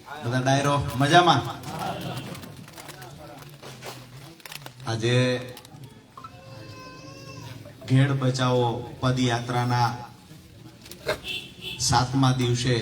બધા ડાયરો મજામાં? આજે ઘેડ બચાવો પદયાત્રાના 7મા દિવસે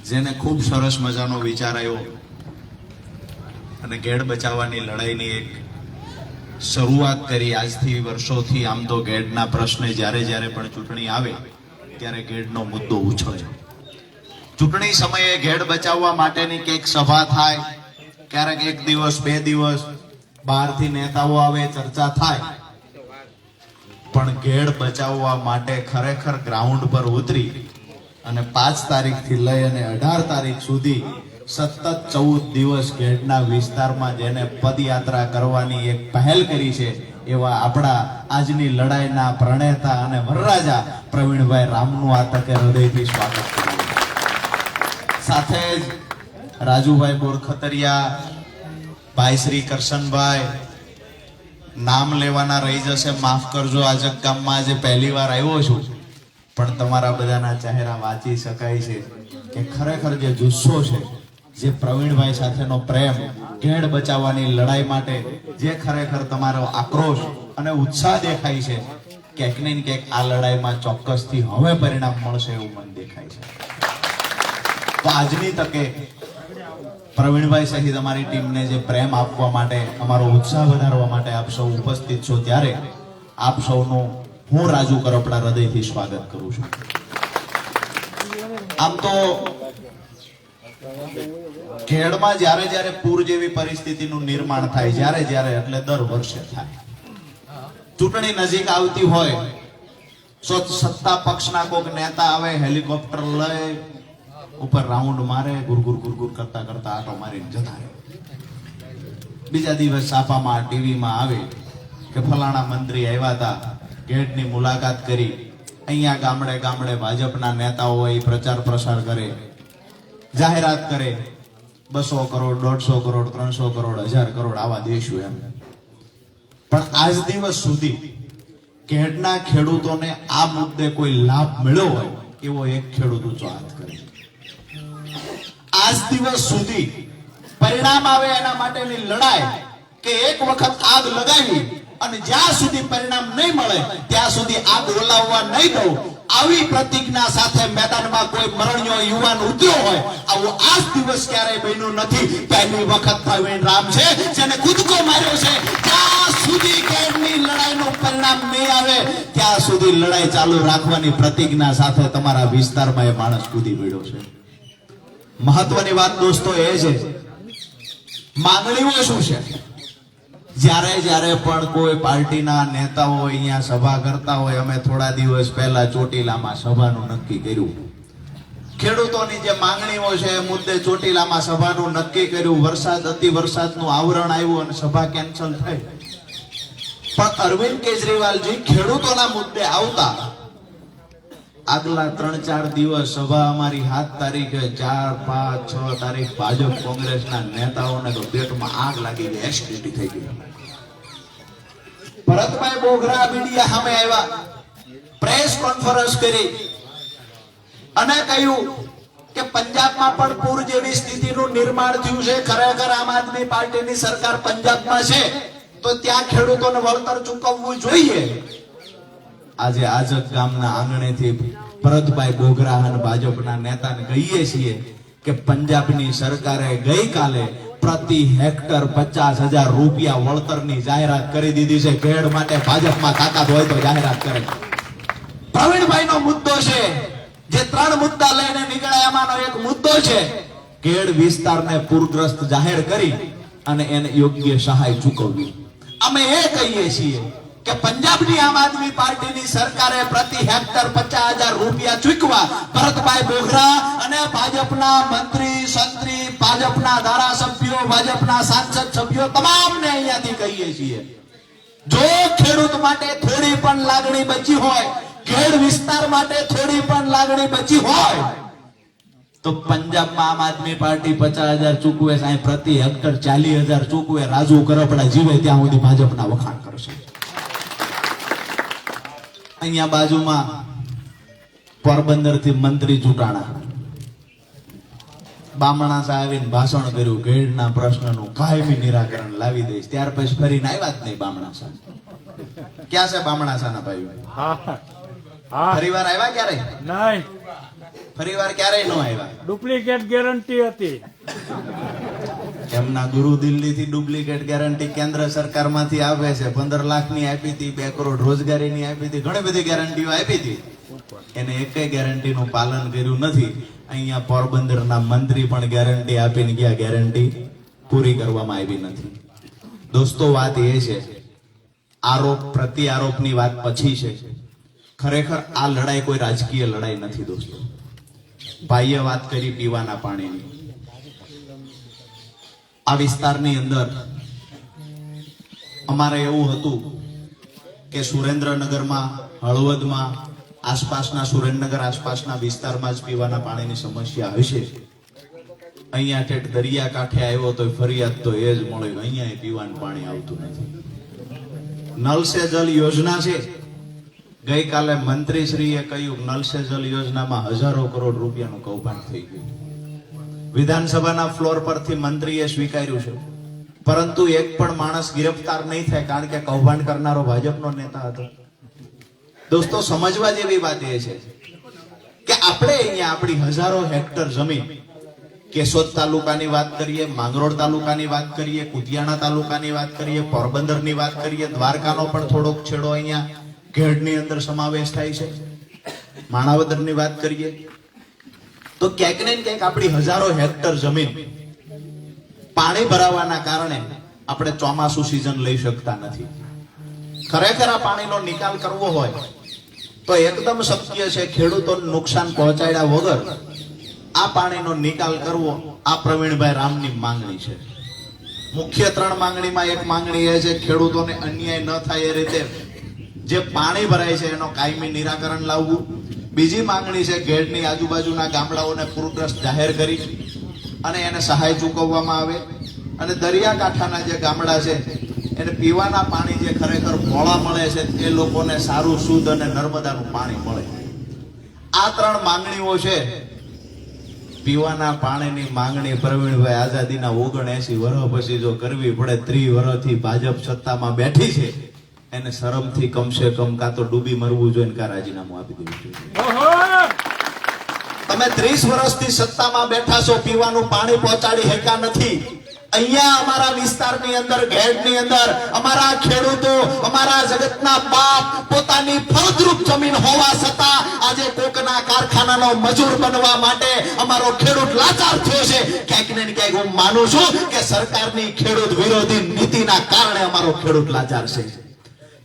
જેને ખૂબ સરસ મજાનો વિચાર આવ્યો અને ઘેડ બચાવવાની લડાઈની એક શરૂઆત કરી. આજથી વર્ષોથી આમ તો ઘેડના પ્રશ્ને જ્યારે પણ ચૂંટણી આવે ત્યારે ઘેડનો મુદ્દો ઉછળે. ચૂંટણી સમયે ઘેડ બચાવવા માટેની કંઈક સભા થાય, ક્યારેક 1 દિવસ 2 દિવસ બહારથી નેતાઓ આવે, ચર્ચા થાય, પણ ઘેડ બચાવવા માટે ખરેખર ગ્રાઉન્ડ પર ઉતરી અને 5 તારીખથી લઈ અને 18 તારીખ સુધી સતત 14 દિવસ ઘેડના વિસ્તારમાં જેને પદયાત્રા કરવાની એક પહેલ કરી છે એવા આપણા આજની લડાઈના પ્રણેતા અને વરરાજા પ્રવીણભાઈ રામનું આ તકે હૃદયથી સ્વાગત કર્યું. સાથે જ રાજુભાઈ બોરખતરિયા, ભાઈ શ્રી કરશનભાઈ, નામ લેવાના રહી જશે, માફ કરજો. આજક ગામમાં આજે પહેલી વાર આવ્યો છું, પણ તમારા બધાના ચહેરા વાંચી શકાય છે કે ખરેખર જે જુસ્સો છે, જે પ્રવીણભાઈ સાથેનો પ્રેમ, ઘેડ બચાવવાની લડાઈ માટે જે ખરેખર તમારો આક્રોશ અને ઉત્સાહ દેખાય છે, ક્યાંક ને ક્યાંક આ લડાઈમાં ચોક્કસથી હવે પરિણામ મળશે એવું મન દેખાય છે. તો આજની તકે પ્રવીણભાઈ સહિત અમારી ટીમને જે પ્રેમ આપવા માટે, અમારો ઉત્સાહ વધારવા માટે આપ સૌ ઉપસ્થિત છો, ત્યારે આપ સૌનું હું રાજુ કરપડા હૃદયથી સ્વાગત કરું છું. આમ તો ઘેડમાં જ્યારે પૂર જેવી પરિસ્થિતિનું નિર્માણ થાય, જ્યારે એટલે દર વર્ષે થાય. ચૂંટણી નજીક આવતી હોય, સત્તા પક્ષના કોઈક નેતા આવે, હેલિકોપ્ટર લઈ ઉપર રાઉન્ડ મારે, ગુરગુર કરતા આટો મારીને જતા રહે. બીજા દિવસ છાપામાં ટીવીમાં આવે કે ફલાણા મંત્રી આવ્યા હતા, ઘેડની મુલાકાત કરી. અહીંયા ગામડે ભાજપના નેતાઓ હોય, પ્રચાર પ્રસાર કરે, જાહેરાત કરે, 200 કરોડ 150 કરોડ 300 કરોડ 1000 કરોડ આવા દેશું એમ. પણ આજ દિવસ સુધી ઘેડના ખેડૂતોને આ મુદ્દે કોઈ લાભ મળ્યો હોય એવો એક ખેડૂત ઊંચો હાથ કરે. આજ દિવસ સુધી પરિણામ આવે એના માટેની લડાઈ કે એક વખત આગ લગાવી અને જ્યાં સુધી પરિણામ નહીં મળે ત્યાં સુધી આગ ઓલાવવા નહીં દઉં, આવી પ્રતિજ્ઞા સાથે મેદાનમાં કોઈ મરણિયો યુવાન ઉતર્યો હોય, આવું આજ દિવસ ક્યારેય બન્યું નથી. પહેલી વખત પ્રવીણ રામ છે જેને કૂદકો માર્યો છે. ત્યાં સુધી ઘેડની લડાઈનું પરિણામ નહીં આવે ત્યાં સુધી લડાઈ ચાલુ રાખવાની પ્રતિજ્ઞા સાથે તમારા વિસ્તારમાં એ માણસ કૂદી પડ્યો છે. મહત્વની વાત દોસ્તો એ છે, માંગણીઓ શું છે? જ્યારે પણ કોઈ પાર્ટીના નેતાઓ અહીંયા સભા કરતા હોય, અમે થોડા દિવસ પહેલા ચોટીલામાં સભાનું નક્કી કર્યું. ખેડૂતોની જે માંગણીઓ છે એ મુદ્દે ચોટીલામાં સભાનું નક્કી કર્યું. અતિવરસાદનું આવરણ આવ્યું અને સભા કેન્સલ થઈ. પણ અરવિંદ કેજરીવાલજી ખેડૂતોના મુદ્દે આવતા આગલા 3-4 દિવસ સભા અમારી 7 તારીખે 4, 5, 6 તારીખ ભાજપ કોંગ્રેસના નેતાઓને તો પેટમાં આગ લાગી ગઈ, એસિડિટી થઈ ગઈ. ભરતભાઈ બોઘરા મીડિયા સામે આવ્યા, પ્રેસ કોન્ફરન્સ કરી અને કહ્યું કે પંજાબમાં પણ પૂર જેવી સ્થિતિનું નિર્માણ થયું છે. ખરેખર આમ આદમી પાર્ટીની સરકાર પંજાબમાં છે તો ત્યાં ખેડૂતોને વળતર ચૂકવવું જોઈએ. આજે આજક ગામના આંગણેથી ભરતભાઈ બોઘરા અને ભાજપના નેતાને કહીએ છીએ કે પંજાબની સરકારે ગઈકાલે પ્રતિ હેક્ટર 50,000 રૂપિયા વળતરની જાહેરાત કરી દીધી છે. ઘેડ માટે ભાજપમાં તાકાત હોય તો જાહેરાત કરે. પ્રવીણભાઈનો મુદ્દો છે, જે 3 મુદ્દા લઈને નીકળ્યા એમાંનો એક મુદ્દો છે ઘેડ વિસ્તારને પૂરગ્રસ્ત જાહેર કરી અને એને યોગ્ય સહાય ચૂકવવી. અમે એ કહીએ છીએ કે પંજાબની આમ આદમી પાર્ટીની સરકારે પ્રતિ હેક્ટર 50,000 રૂપિયા ચૂકવા ભરતભાઈ બોઘરા અને ભાજપના મંત્રી સંત્રી, ભાજપના ધારાસભ્યો, ભાજપના સાંસદ સભ્યો તમામને અહીંયાથી કહીએ છીએ, જો ખેડૂત માટે થોડી પણ લાગણી બચી હોય, ઘેડ વિસ્તાર માટે થોડી પણ લાગણી બચી હોય તો પંજાબમાં આમ આદમી પાર્ટી 50,000 ચૂકવે, સાહેબ પ્રતિ હેક્ટર 40,000 ચૂકવે. રાજુ કરપડા જીવે ત્યાં સુધી ભાજપના વખાણ કરશે. અહીંયા બાજુમાં પોરબંદર થી મંત્રી ચૂંટાણા, બામણા સાહેબ આવીને ભાષણ કર્યું, ઘેડના પ્રશ્નનું કાયમી નિરાકરણ લાવી દઈશ. ત્યાર પછી ફરીને આવ્યા જ નહીં બામણા સાહેબ. ક્યાં છે બામણા સાના ભાઈઓ? ફરીવાર આવ્યા ક્યારે? નહીં, ફરીવાર ક્યારેય ન આવ્યા. ડુપ્લિકેટ ગેરંટી હતી. એમના ગુરુ દિલ્હીથી ડુપ્લિકેટ ગેરંટી કેન્દ્ર સરકારમાંથી આવે છે. 15 લાખની આપી હતી, 2 કરોડ રોજગારીની આપી હતી, ઘણી બધી ગેરંટીઓ આપી હતી. એને એકેય ગેરંટીનું પાલન કર્યું નથી. અહીંયા પોરબંદરના મંત્રી પણ ગેરંટી આપીને ગયા, ગેરંટી પૂરી કરવામાં આવી નથી. દોસ્તો, વાત એ છે, આરોપ પ્રતિ આરોપની વાત પછી છે. ખરેખર આ લડાઈ કોઈ રાજકીય લડાઈ નથી દોસ્તો. ભાઈએ વાત કરી પીવાના પાણીની. આ વિસ્તારની અંદર અમારે એવું હતું કે સુરેન્દ્રનગરમાં, હળવદમાં, આસપાસના સુરેન્દ્રનગર આસપાસના વિસ્તારમાં જ પીવાના પાણીની સમસ્યા હશે. અહીંયા ઠેઠ દરિયાકાંઠે આવ્યો તો ફરિયાદ તો એ જ મળે, અહીંયા પીવાનું પાણી આવતું નથી. નલ સે જલ યોજના છે. ગઈકાલે મંત્રીશ્રીએ કહ્યું નલ સે જલ યોજનામાં હજારો કરોડ રૂપિયાનું કૌભાંડ થઈ ગયું. વિધાનસભાના ફ્લોર પરથી મંત્રીએ સ્વીકાર્યું છે, પરંતુ એક પણ માણસ ગિરફતાર નહીં થાય, કારણ કે કૌભાંડ કરનારો ભાજપનો નેતા હતો. દોસ્તો, સમજવા જેવી વાત એ છે કે આપણે અહીંયા આપણી હજારો હેક્ટર જમીન, કેશોદ તાલુકાની વાત કરીએ, માંગરોળ તાલુકાની વાત કરીએ, કુતિયાણા તાલુકાની વાત કરીએ, પોરબંદરની વાત કરીએ, દ્વારકાનો પણ થોડોક છેડો અહીંયા ઘેડની અંદર સમાવેશ થાય છે, માણાવદરની વાત કરીએ, તો ક્યાંક ને ક્યાંક આપણી હજારો હેક્ટર જમીન પાણી ભરાવાના કારણે આપણે ચોમાસુ સિઝન લઈ શકતા નથી. ખરેખર આ પાણીનો નિકાલ કરવો હોય તો એકદમ શક્ય છે. ખેડૂતોને નુકસાન પહોંચાડ્યા વગર આ પાણીનો નિકાલ કરવો, આ પ્રવીણભાઈ રામની માંગણી છે. મુખ્ય 3 માંગણીમાં એક માંગણી એ છે, ખેડૂતોને અન્યાય ન થાય એ રીતે જે પાણી ભરાય છે એનો કાયમી નિરાકરણ લાવવું. બીજી માંગણી છે, ઘેડની આજુબાજુના ગામડાઓને પૂરગ્રસ્ત જાહેર કરી અને એને સહાય ચૂકવવામાં આવે. અને દરિયાકાંઠાના જે ગામડા છે એને પીવાના પાણી જે ખરેખર મોળા મળે છે એ લોકોને સારું, શુદ્ધ અને નર્મદાનું પાણી મળે. આ 3 માંગણીઓ છે. પીવાના પાણીની માંગણી પ્રવીણભાઈ આઝાદીના 79 વર્ષ પછી જો કરવી પડે, 30 વર્ષથી ભાજપ સત્તામાં બેઠી છે, એને શરમથી કમસે કમ કાં તો ડૂબી મરવું જોઈએ, કાં રાજીનામું આપી દેવું જોઈએ. તમે 30 વર્ષથી સત્તામાં બેઠા છો, પીવાનું પાણી પહોંચાડી શક્યા નથી. અહીંયા અમારા વિસ્તારની અંદર, ઘેડની અંદર અમારા ખેડૂતો, અમારા જગતના બાપ પોતાની ફળદ્રુપ જમીન હોવા છતાં આજે કોકના કારખાનાનો મજૂર બનવા માટે અમારો ખેડૂત લાચાર થયો છે. ક્યાંક ને ક્યાંક હું માનું છું કે સરકારની ખેડૂત વિરોધી નીતિના કારણે અમારો ખેડૂત લાચાર છે.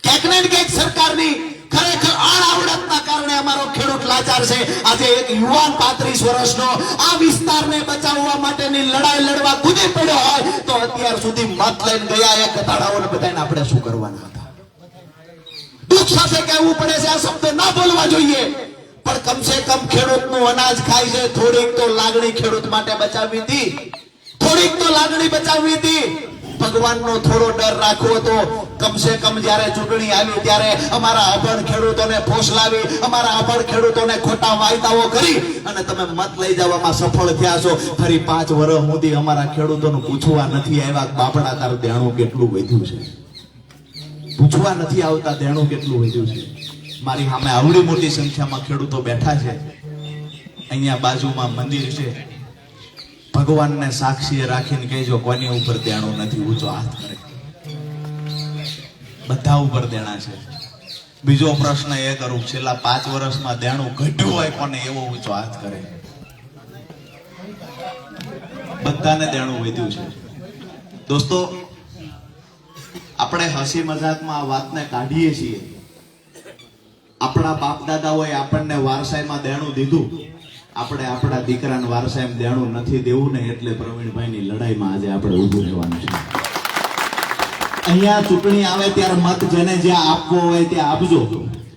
ક્યાંક ને ક્યાંક સરકારની ખરેખર અણાવડતના કારણે અમારો ખેડૂત લાચાર છે. આજે એક યુવાન 35 વર્ષનો આ વિસ્તારને બચાવવા માટેની લડાઈ લડવા કૂદી પડ્યો હોય તો અત્યાર સુધી મત લઈને ગયા એ કતાડાઓને બધાને આપણે શું કરવાના હતા? દુઃખ સાથે કહેવું પડે છે, આ શબ્દ ના બોલવા જોઈએ, પણ કમસે કમ ખેડૂતનું અનાજ ખાય છે, થોડીક તો લાગણી ખેડૂત માટે બચાવવી હતી, થોડીક તો લાગણી બચાવવી હતી. ભગવાનનો થોડો ડર રાખવો તો કમસે કમ જ્યારે ચૂંટણી આવી ત્યારે અમારા અભણ ખેડૂતોને ફોસલાવી, અમારા અભણ ખેડૂતોને ખોટા વાયદાઓ કરી અને તમે મત લઈ જવામાં સફળ થયા છો. ફરી 5 વર્ષ સુધી અમારા ખેડૂતોનું પૂછવા નથી આવ્યા, બાપડા તારું દેણું કેટલું વધ્યું છે, પૂછવા નથી આવતા દેણું કેટલું વધ્યું છે. મારી સામે આવડી મોટી સંખ્યામાં ખેડૂતો બેઠા છે. અહીંયા બાજુમાં મંદિર છે, ભગવાનને સાક્ષી રાખીને કહેજો કોની ઉપર દેણું નથી, ઊંચો હાથ કરે. બધા ઉપર દેણા છે. બીજો પ્રશ્ન એ કરું, છેલ્લા 5 વર્ષમાં દેણું ઘટ્યું હોય કોને, એવો ઊંચો હાથ કરે. બધાને દેણું વધ્યું છે. દોસ્તો, આપણે હસી મજાકમાં આ વાતને કાઢીએ છીએ. આપણા બાપ દાદાઓએ આપણને વારસાઈમાં દેણું દીધું, આપણે આપણા દીકરાને વારસાઈમાં દેણું નથી દેવું ને, એટલે પ્રવીણભાઈની લડાઈમાં આજે આપણે ઊભું રહેવાનું છે. અહીંયા ચૂંટણી આવે ત્યારે મત જેને જ્યાં આપવો હોય ત્યાં આપજો.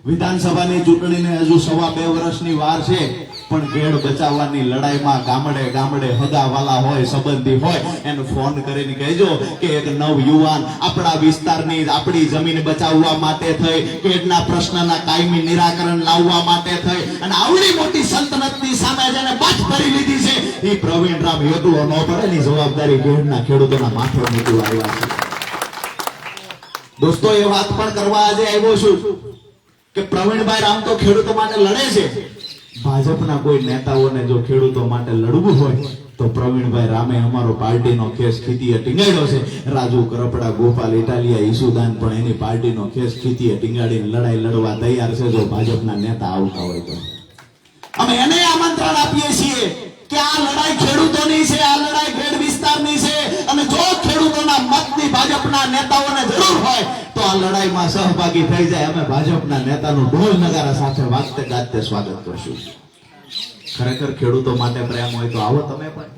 વિધાનસભાની ચૂંટણીને હજુ 2.25 વર્ષની વાર છે. પણ ઘેડ બચાવવાની લડાઈમાં ગામડે ગામડે હગાવાલા હોય, સંબંધી હોય, એને ફોન કરીને કહેજો કે એક નવ યુવાન આપણા વિસ્તારની આપણી જમીન બચાવવા માટે થઈ, ઘેડના પ્રશ્નના કાયમી નિરાકરણ લાવવા માટે થઈ અને આવડી મોટી સલ્તનતની સામે જેને બાથ ભરી લીધી છે એ પ્રવીણ રામ એકલો ન પડે ની જવાબદારી ઘેડના ખેડૂતોના માથે મૂકી આવ્યા છે. દોસ્તો, એ વાત પણ કરવા આજે આવ્યો છું કે પ્રવીણભાઈ રામ તો ખેડૂતો માટે લડે છે. ભાજપના કોઈ નેતાઓને જો ખેડૂતો માટે લડવું હોય તો પ્રવીણભાઈ રામે અમારો પાર્ટીનો ખેસ ખીતીએ ટીંગાડ્યો છે. રાજુ કરપડા, ગોપાલ ઇટાલિયા, ઈસુદાન પણ એની પાર્ટીનો ખેસ ખીતીએ ટીંગાડીને લડાઈ લડવા તૈયાર છે જો ભાજપના નેતા આવતા હોય તો. અમે એને આમંત્રણ આપીએ છીએ કે આ લડાઈ ખેડૂતોની છે, આ લડાઈ ઘેડ વિસ્તારની છે અને જો ખેડૂતોના મતની ભાજપના નેતાઓને જરૂર હોય તો આ લડાઈમાં સહભાગી થઈ જાય. અમે ભાજપના નેતાનું ઢોલ નગારા સાથે વાગતે ગાજતે સ્વાગત કરશું. ખરેખર ખેડૂતો માટે પ્રેમ હોય તો આવો તમે પણ.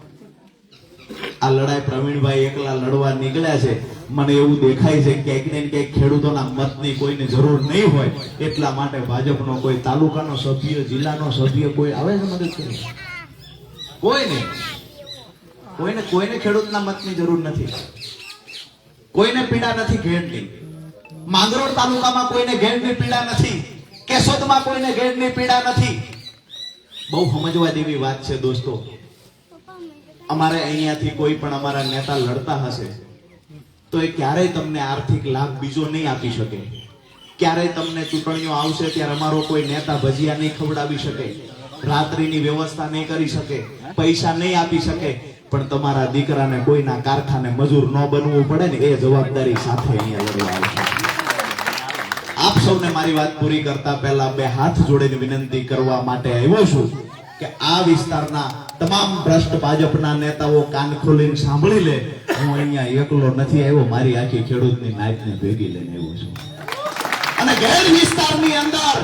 આ લડાઈ પ્રવીણભાઈ એકલા લડવા નીકળ્યા છે. મને એવું દેખાય છે કે ક્યાંક ને ક્યાંક ખેડૂતોના મતની કોઈને જરૂર નહીં હોય એટલા માટે ભાજપનો કોઈ તાલુકાનો સભ્ય, જિલ્લાનો સભ્ય કોઈ આવે છે મદદ કરી? કોઈ નહીં. કોઈને ખેડૂતના મતની જરૂર નથી. કોઈને પીડા નથી ઘેડની. માંગરોળ તાલુકામાં કોઈને ઘેડની પીડા નથી. કેશોદમાં કોઈને ઘેડની પીડા નથી. બહુ સમજવા જેવી વાત છે દોસ્તો. અમારે અહીંયાથી કોઈ પણ અમારા નેતા લડતા હશે તો એ ક્યારેય તમને આર્થિક લાભ બીજો નહીં આપી શકે. ક્યારેય તમને ચૂંટણીઓ આવશે ત્યારે અમારો કોઈ નેતા ભજીયા નહીં ખવડાવી શકે, રાત્રિની વ્યવસ્થા નહીં કરી શકે, પૈસા નહીં આપી શકે, પણ તમારા દીકરાને કોઈના કારખાને મજૂર ન બનવું પડે ને એ જવાબદારી સાથે અહીંયા લડવા આવશે. આપ સૌને મારી વાત પૂરી કરતા પહેલા બે હાથ જોડીને વિનંતી કરવા માટે આવ્યો છું કે આ વિસ્તારના તમામ ભ્રષ્ટ ભાજપના નેતાઓ કાન ખોલીને સાંભળી લે. હું અહીંયા એકલો નથી આવ્યો, મારી આખી ખેડૂતની નાયકને ભેગી લઈને આવ્યો છું. અને ઘેડ વિસ્તારની અંદર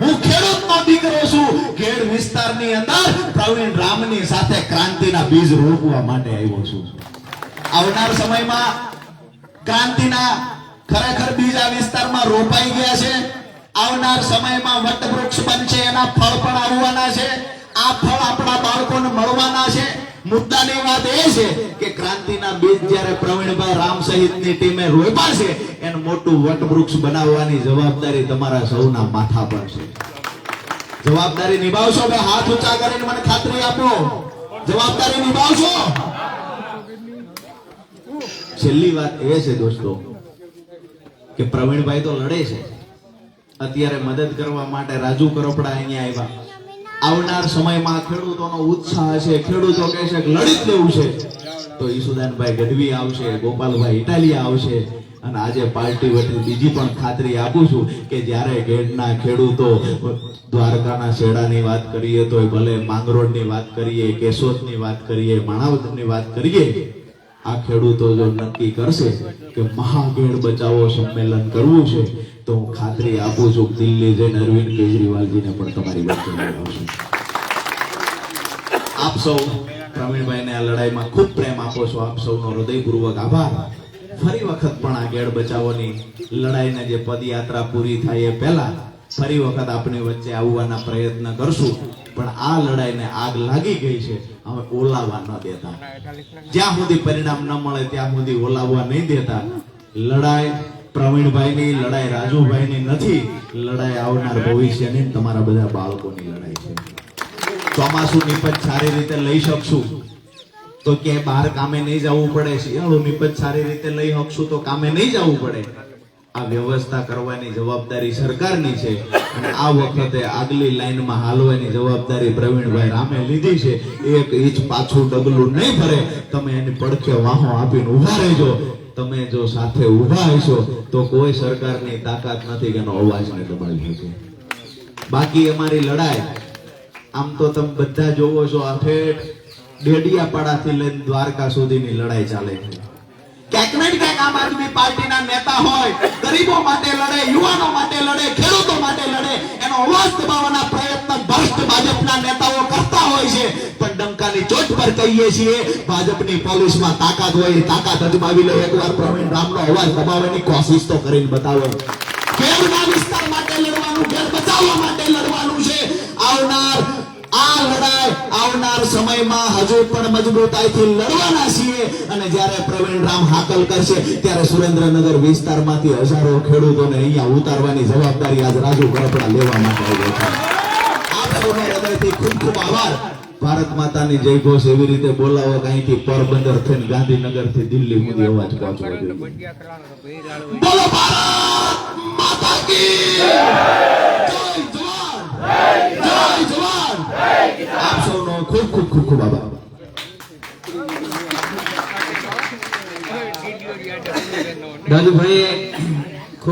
હું ખેડૂતનો દીકરો છું. ઘેડ વિસ્તારની અંદર પ્રવીણ રામની સાથે ક્રાંતિના બીજ રોપવા માટે આવ્યો છું. આવનાર સમયમાં ક્રાંતિના ખરેખર બીજ આ વિસ્તારમાં રોપાઈ ગયા છે. આવનાર સમયમાં વટવૃક્ષ બનશે, એના ફળ પણ આવવાના છે. આ ફળ આપણા બાળકોને મળવાના છે. મુદ્દાની વાત એ છે કે ક્રાંતિના બીજ જ્યારે પ્રવીણભાઈ રામ સહિતની ટીમે રોપ્યા છે એનું મોટું વટવૃક્ષ બનાવવાની જવાબદારી તમારા સૌના માથા પર છે. જવાબદારી નિભાવશો? બે હાથ ઊંચા કરીને મને ખાતરી આપો, જવાબદારી નિભાવશો? છેલ્લી વાત એ છે દોસ્તો કે પ્રવીણભાઈ તો લડે છે. અત્યારે મદદ કરવા માટે રાજુ કરપડા અહીંયા આવ્યા. આવનાર સમયમાં ખેડૂતોનો ઉત્સાહ છે, ખેડૂતો કહે છે કે લડી જ લેવું છે તો ઈસુદાનભાઈ ગઢવી આવશે, ગોપાલભાઈ ઇટાલિયા આવશે. અને આજે પાર્ટી વતી બીજી પણ ખાતરી આપું છું કે જ્યારે ઘેડના ખેડૂતો દ્વારકાના શેડાની વાત કરીએ તો ભલે માંગરોળની વાત કરીએ, કેશોદની વાત કરીએ, માણાવદરની વાત કરીએ, આ ખેડૂતો જો નક્કી કરશે કે મહાઘેડ બચાવો સંમેલન કરવું છે તો હું ખાતરી આપું છું દિલ્હી જઈને અરવિંદ કેજરીવાલજીને પણ તમારી વચ્ચે લાવશું. આપ સૌ પ્રવીણભાઈને આ લડાઈમાં ખૂબ પ્રેમ આપો છો. આપ સૌનો હૃદયપૂર્વક આભાર. ફરી વખત પણ આ ઘેડ બચાવોની લડાઈને જે પદયાત્રા પૂરી થાય એ પહેલા ફરી વખત આપણી વચ્ચે આવવાના પ્રયત્ન કરશું. પણ આ લડાઈને આગ લાગી ગઈ છે, હવે ઓલાવવા ન દેતા. જ્યાં સુધી પરિણામ ન મળે ત્યાં સુધી ઓલાવવા નહીં દેતા. લડાઈ પ્રવીણભાઈની, લડાઈ રાજુભાઈની નથી, લડાઈ આવનાર ભવિષ્યની, તમારા બધા બાળકોની લડાઈ છે. ચોમાસું નિપજ સારી રીતે લઈ શકશું તો ક્યાંય બહાર કામે નહીં જવું પડે. શિયાળું નિપજ સારી રીતે લઈ શકશું તો કામે નહીં જવું પડે. આ વ્યવસ્થા કરવાની જવાબદારી સરકારની છે અને આ વખતે આગલી લાઈનમાં હાલવાની જવાબદારી પ્રવીણભાઈ રામે લીધી છે. એક ઇંચ પાછું ડગલું નહીં ભરે. તમે એની પડખે વાહો આપીને ઉભા રહેજો. તમે જો સાથે ઉભા હશો તો કોઈ સરકારની તાકાત નથી કે એનો અવાજને દબાવી શકે. બાકી અમારી લડાઈ આમ તો તમે બધા જોવો છો, આ ઠેઠ ડેડિયાપાડાથી લઈને દ્વારકા સુધીની લડાઈ ચાલે છે. ક્યાંક ને ક્યાંક આમ આદમી પાર્ટીના નેતા હોય, ગરીબો માટે લડે, યુવાનો માટે લડે, ખેડૂતો માટે લડે, એનો અવાજ દબાવવાના પ્રયત્ન ભ્રષ્ટ ભાજપના નેતાઓ કરતા હોય છે. પણ ડંકાની ચોટ પર કહીએ છીએ, ભાજપની પોલીસમાં તાકાત હોય, તાકાત અજમાવી લે. એકવાર પ્રવીણ રામનો અવાજ દબાવવાની કોશિશ તો કરીને બતાવો. ઘેડના વિસ્તાર માટે લડવાનું, ઘેડ બચાવવા માટે લડવાનું છે. આવનાર આ આ લડાઈ આવનાર સમયમાં હજુ પણ મજબૂતાઈથી લડવાના છીએ અને જ્યારે પ્રવીણ રામ હાકલ કરશે ત્યારે સુરેન્દ્રનગર વિસ્તારમાંથી હજારો ખેડૂતોને અહીંયા ઉતારવાની જવાબદારી આજ રાજુ ગરપડા લેવા માટે આવ્યો છે. આપ સૌનો હૃદયથી ખૂબ ખૂબ આભાર. ભારત માતાની જય ઘોષ એવી રીતે બોલાવો કે અહીંથી પોરબંદર થઈને ગાંધીનગર થી દિલ્હી સુધી અવાજ પહોંચવો જોઈએ. બોલો ભારત માતા કી જય જવાન જય જવાન. આપ સૌનો ખૂબ ખૂબ ખૂબ ખૂબ આભાર. રાજુભાઈએ